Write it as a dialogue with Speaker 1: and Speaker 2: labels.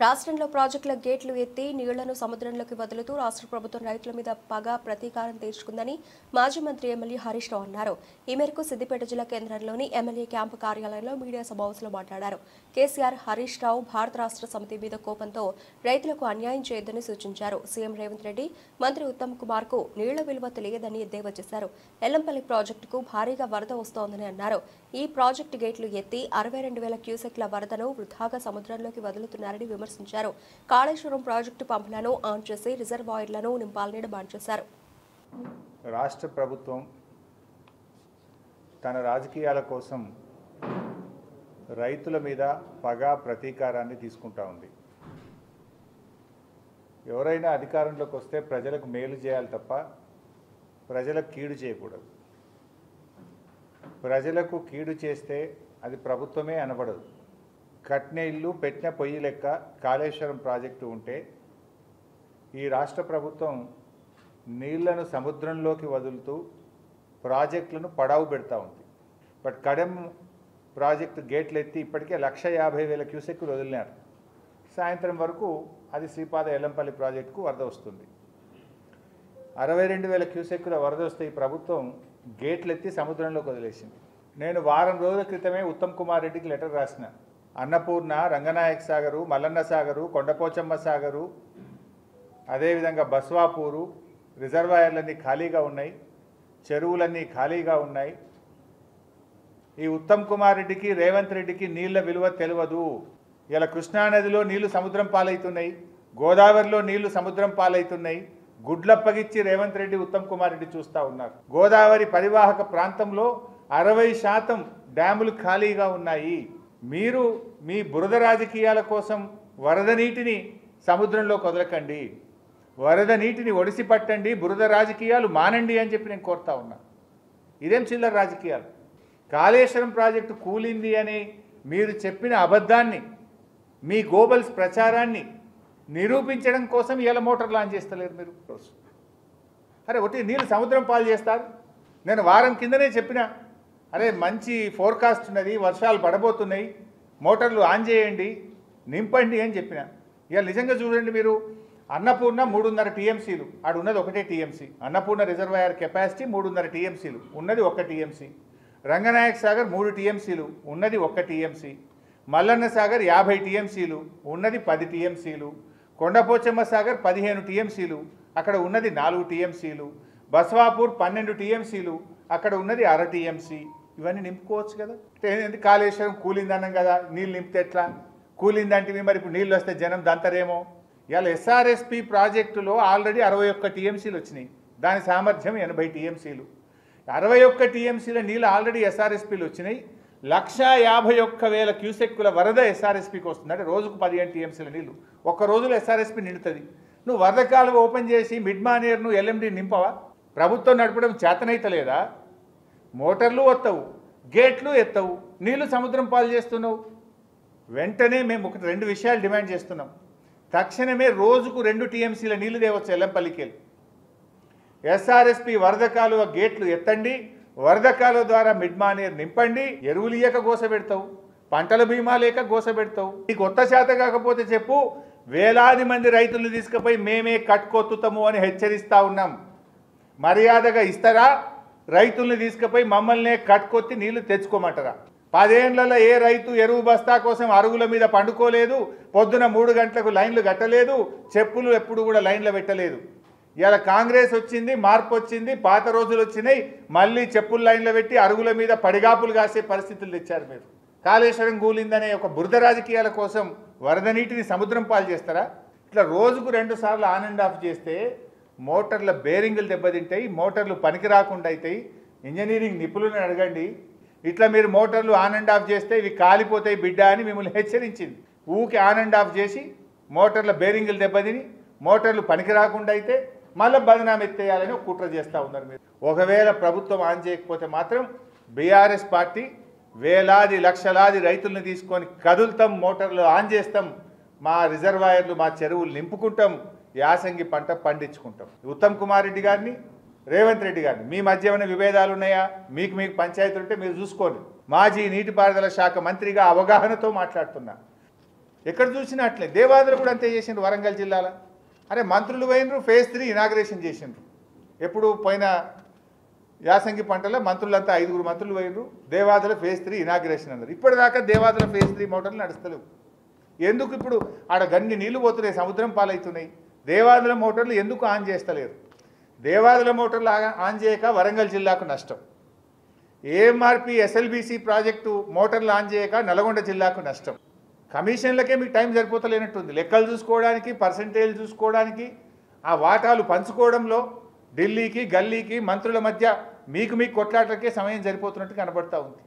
Speaker 1: రాష్ట్రంలో ప్రాజెక్టుల గేట్లు ఎత్తి నీళ్లను సముద్రంలోకి వదులుతూ రాష్ట్ర ప్రభుత్వం రైతుల మీద పగా ప్రతీకారం తీర్చుకుందని మాజీ మంత్రి ఎమ్మెల్యే హరీష్ రావు అన్నారు. ఈ మేరకు సిద్దిపేట జిల్లా కేంద్రంలోని ఎమ్మెల్యే క్యాంపు కార్యాలయంలో మీడియా సమావేశంలో మాట్లాడారు. కేసీఆర్, హరీష్ రావు భారత రాష్ట్ర సమితి మీద కోపంతో రైతులకు అన్యాయం చేయొద్దని సూచించారు. సీఎం రేవంత్ రెడ్డి, మంత్రి ఉత్తమ్ కుమార్ కు నీళ్ల విలువ తెలియదని ఎద్దేవా చేశారు. ఎల్లంపల్లి ప్రాజెక్టుకు భారీగా వరద వస్తోందని అన్నారు. ఈ ప్రాజెక్టు గేట్లు ఎత్తి 62,000 క్యూసెక్ల వరదను వృథాగా సముద్రంలోకి వదులుతున్నారని విమర్శించారు. కాళేశ్వరం ప్రాజెక్టు పంపులను ఆన్ చేసి రిజర్వాయర్లను నింపాలని డిమాండ్ చేశారు.
Speaker 2: రాష్ట్ర ప్రభుత్వం తన రాజకీయాల కోసం రైతుల మీద పగా ప్రతీకారాన్ని తీసుకుంటా ఉంది. ఎవరైనా అధికారంలోకి వస్తే ప్రజలకు మేలు చేయాలి తప్ప ప్రజలకు కీడు చేయకూడదు. ప్రజలకు కీడు చేస్తే అది ప్రభుత్వమే అనబడదు. కట్టిన ఇల్లు పెట్టిన పొయ్యి లెక్క కాళేశ్వరం ప్రాజెక్టు ఉంటే ఈ రాష్ట్ర ప్రభుత్వం నీళ్లను సముద్రంలోకి వదులుతూ ప్రాజెక్టులను పడావు పెడతా ఉంది. బట్ కడెం ప్రాజెక్టు గేట్లు ఎత్తి ఇప్పటికే 150,000 క్యూసెక్కులు వదిలినారు. సాయంత్రం వరకు అది శ్రీపాద ఎల్లంపల్లి ప్రాజెక్టుకు వరద వస్తుంది. 62,000 క్యూసెక్కుల వరద వస్తే ఈ ప్రభుత్వం గేట్లు ఎత్తి సముద్రంలోకి వదిలేసింది. నేను వారం రోజుల క్రితమే ఉత్తమ్ కుమార్ రెడ్డికి లెటర్ రాసిన. అన్నపూర్ణ, రంగనాయక సాగరు, మల్లన్న సాగరు, కొండపోచమ్మ సాగరు, అదేవిధంగా బస్వాపూరు రిజర్వాయర్లన్నీ ఖాళీగా ఉన్నాయి, చెరువులన్నీ ఖాళీగా ఉన్నాయి. ఈ ఉత్తమ్ కుమార్ రెడ్డికి, రేవంత్ రెడ్డికి నీళ్ల విలువ తెలియదు. ఇలా కృష్ణానదిలో నీళ్లు సముద్రం పాలవుతున్నాయి, గోదావరిలో నీళ్లు సముద్రం పాలవుతున్నాయి. గుడ్లప్పగిచ్చి రేవంత్ రెడ్డి, ఉత్తమ్ కుమార్ రెడ్డి చూస్తూ ఉన్నారు. గోదావరి పరివాహక ప్రాంతంలో 60% డ్యాములు ఖాళీగా ఉన్నాయి. మీరు మీ బురద రాజకీయాల కోసం వరద నీటిని సముద్రంలోకి వదలకండి, వరద నీటిని ఒడిసి పట్టండి, బురద రాజకీయాలు మానండి అని చెప్పి నేను కోరుతా ఉన్నా. ఇదేం చిల్లర రాజకీయాలు? కాళేశ్వరం ప్రాజెక్టు కూలింది అని మీరు చెప్పిన అబద్ధాన్ని, మీ గోబల్స్ ప్రచారాన్ని నిరూపించడం కోసం ఇలా మోటార్ లాంచ్ చేస్తలేరు మీరు. అరే ఒకటి నీళ్ళు సముద్రం పాలు చేస్తారు. నేను వారం కిందనే చెప్పిన, అరే మంచి ఫోర్కాస్ట్ ఉన్నది, వర్షాలు పడబోతున్నాయి, మోటార్లు ఆన్ చేయండి, నింపండి అని చెప్పిన. ఇక నిజంగా చూడండి మీరు, అన్నపూర్ణ 3.5 టీఎంసీలు, ఆడు ఉన్నది 1 టీఎంసీ. అన్నపూర్ణ రిజర్వాయర్ కెపాసిటీ 3.5 టీఎంసీలు, ఉన్నది 1 టీఎంసీ. రంగనాయక సాగర్ 3 టీఎంసీలు, ఉన్నది 1 టీఎంసీ. మల్లన్న సాగర్ 50 టీఎంసీలు, ఉన్నది 10 టీఎంసీలు. కొండపోచమ్మ సాగర్ 15 టీఎంసీలు, అక్కడ ఉన్నది 4 టీఎంసీలు. బస్వాపూర్ 12 టీఎంసీలు, అక్కడ ఉన్నది 1/2 టీఎంసీ. ఇవన్నీ నింపుకోవచ్చు కదా. ఎందుకు కాళేశ్వరం కూలిందన్నాం కదా, నీళ్ళు నింపితే ఎట్లా? కూలిందంటే మరి ఇప్పుడు నీళ్ళు వస్తే జనం దంతరేమో. ఇవాళ ఎస్ఆర్ఎస్పి ప్రాజెక్టులో ఆల్రెడీ 61 టీఎంసీలు వచ్చినాయి, దాని సామర్థ్యం 80 టీఎంసీలు. 61 టీఎంసీల నీళ్ళు ఆల్రెడీ ఎస్ఆర్ఎస్పీలు వచ్చినాయి. 151,000 క్యూసెక్కుల వరద ఎస్ఆర్ఎస్పీకి వస్తుంది. అంటే రోజుకు 15 టీఎంసీల నీళ్ళు ఒక్క రోజులో ఎస్ఆర్ఎస్పీ నిండుతుంది. నువ్వు వరద కాలువ ఓపెన్ చేసి మిడ్ మానేర్ నువ్వు ఎల్ఎండి నింపవా? ప్రభుత్వం నడపడం చేతనైతలేదా? మోటార్లు వస్తావు, గేట్లు ఎత్తవు, నీళ్లు సముద్రం పాలు చేస్తున్నావు. వెంటనే మేము 2 విషయాలు డిమాండ్ చేస్తున్నాం. తక్షణమే రోజుకు 2 టీఎంసీల నీళ్లు తేవచ్చు ఎల్లంపల్లికి వెళ్ళి. ఎస్ఆర్ఎస్పీ వరద కాలువ గేట్లు ఎత్తండి, వరద కాలువ ద్వారా మిడ్ మానేర్ నింపండి. ఎరువులు ఇయ్యక గోసపెడతావు, పంటల బీమా లేక గోసపెడతావు. ఈ కొత్త శాత కాకపోతే చెప్పు, వేలాది మంది రైతులు తీసుకుపోయి మేమే కట్టుకొత్తుతాము అని హెచ్చరిస్తూ ఉన్నాం. మర్యాదగా ఇస్తారా? రైతుల్ని తీసుకుపోయి మమ్మల్నే కట్టుకొత్తి నీళ్లు తెచ్చుకోమంటారా? 10 ఏళ్లలో ఏ రైతు ఎరువు బస్తా కోసం అరుగుల మీద పండుకోలేదు, పొద్దున 3 గంటలకు లైన్లు కట్టలేదు, చెప్పులు ఎప్పుడు కూడా లైన్లో పెట్టలేదు. ఇలా కాంగ్రెస్ వచ్చింది, మార్పు వచ్చింది, పాత రోజులు వచ్చినాయి, మళ్ళీ చెప్పులు లైన్లో పెట్టి అరుగుల మీద పడిగాపులు కాసే పరిస్థితులు తెచ్చారు మీరు. కాళేశ్వరం కూలిందనే ఒక బురద రాజకీయాల కోసం వరద నీటిని సముద్రం పాలు చేస్తారా? ఇట్లా రోజుకు 2 సార్లు ఆన్ అండ్ ఆఫ్ చేస్తే మోటార్ల బేరింగులు దెబ్బతింటాయి, మోటార్లు పనికి రాకుండా అవుతాయి. ఇంజనీరింగ్ నిపుణులను అడగండి. ఇట్లా మీరు మోటార్లు ఆన్ అండ్ ఆఫ్ చేస్తే ఇవి కాలిపోతాయి బిడ్డ అని మిమ్మల్ని హెచ్చరించింది. ఊకి ఆన్ అండ్ ఆఫ్ చేసి మోటార్ల బేరింగులు దెబ్బతిని మోటార్లు పనికి రాకుండా అయితే మళ్ళీ బదనాం ఎత్తేయాలని ఒక కుట్ర చేస్తూ ఉన్నారు మీరు. ఒకవేళ ప్రభుత్వం ఆన్ చేయకపోతే మాత్రం బీఆర్ఎస్ పార్టీ వేలాది లక్షలాది రైతులను తీసుకొని కదులుతాం, మోటార్లు ఆన్ చేస్తాం, మా రిజర్వాయర్లు, మా చెరువులు నింపుకుంటాం, యాసంగి పంట పండించుకుంటాం. ఉత్తమ్ కుమార్ రెడ్డి గారిని, రేవంత్ రెడ్డి గారిని మీ మధ్య ఏమైనా విభేదాలు ఉన్నాయా? మీకు పంచాయతీలు ఉంటే మీరు చూసుకోండి. మాజీ నీటిపారుదల శాఖ మంత్రిగా అవగాహనతో మాట్లాడుతున్నా. ఎక్కడ చూసినా అట్లే. దేవాదులు కూడా అంతే చేసిండ్రు వరంగల్ జిల్లాలో. అరే మంత్రులు పోయినరు, ఫేజ్ 3 ఇనాగ్రేషన్ చేసిండ్రు. ఎప్పుడు పోయిన యాసంగి పంటలో మంత్రులంతా 5 మంత్రులు పోయినరు, దేవాదుల ఫేజ్ 3 ఇనాగ్రేషన్ అన్నారు. ఇప్పటిదాకా దేవాదుల ఫేజ్ 3 మోటార్లు నడుస్తలేవు. ఎందుకు? ఇప్పుడు ఆడ గన్ని నీళ్లు పోతున్నాయి, సముద్రం పాలవుతున్నాయి. దేవాదుల మోటార్లు ఎందుకు ఆన్ చేస్తలేరు? దేవాదుల మోటార్లు ఆన్ చేయక వరంగల్ జిల్లాకు నష్టం. ఏఎంఆర్పి ఎస్ఎల్బిసి ప్రాజెక్టు మోటార్లు ఆన్ చేయక నల్గొండ జిల్లాకు నష్టం. కమిషన్లకే మీకు టైం సరిపోతలేనట్టుంది. లెక్కలు చూసుకోవడానికి, పర్సంటేజ్ చూసుకోవడానికి, ఆ వాటాలు పంచుకోవడంలో ఢిల్లీకి గల్లీకి మంత్రుల మధ్య మీకు కొట్లాటలకే సమయం సరిపోతున్నట్టు కనబడతా ఉంది.